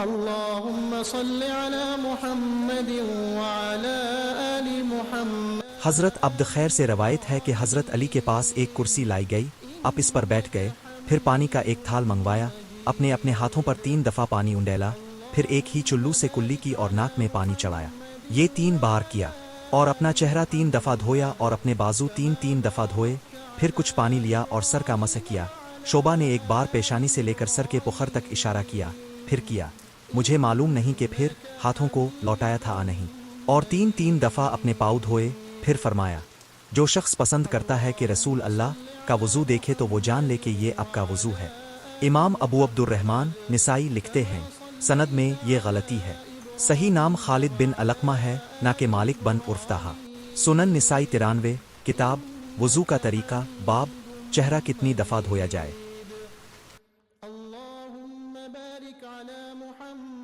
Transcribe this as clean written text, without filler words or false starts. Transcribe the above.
اللهم صل على محمد وعلى آل محمد۔ حضرت عبد خیر سے روایت ہے کہ حضرت علی کے پاس ایک کرسی لائی گئی، آپ اس پر بیٹھ گئے، پھر پانی کا ایک تھال منگوایا، اپنے اپنے ہاتھوں پر 3 دفعہ پانی انڈیلا، پھر ایک ہی چلو سے کلی کی اور ناک میں پانی چڑھایا، یہ 3 بار کیا، اور اپنا چہرہ 3 دفعہ دھویا اور اپنے بازو 3 دفعہ دھوئے، پھر کچھ پانی لیا اور سر کا مسح کیا۔ شعبہ نے ایک بار پیشانی سے لے کر سر کے پخر تک اشارہ کیا، پھر کیا، مجھے معلوم نہیں کہ پھر ہاتھوں کو لوٹایا تھا نہیں، اور 3 دفعہ اپنے پاؤں دھوئے، پھر فرمایا، جو شخص پسند کرتا ہے کہ رسول اللہ کا وضو دیکھے تو وہ جان لے کہ یہ اب کا وضو ہے۔ امام ابو عبد الرحمن نسائی لکھتے ہیں، سند میں یہ غلطی ہے، صحیح نام خالد بن علقمہ ہے نہ کہ مالک بن عرفتہ۔ سنن نسائی 93، کتاب وضو کا طریقہ، باب چہرہ کتنی دفعہ دھویا جائے۔ اللهم بارك على محمد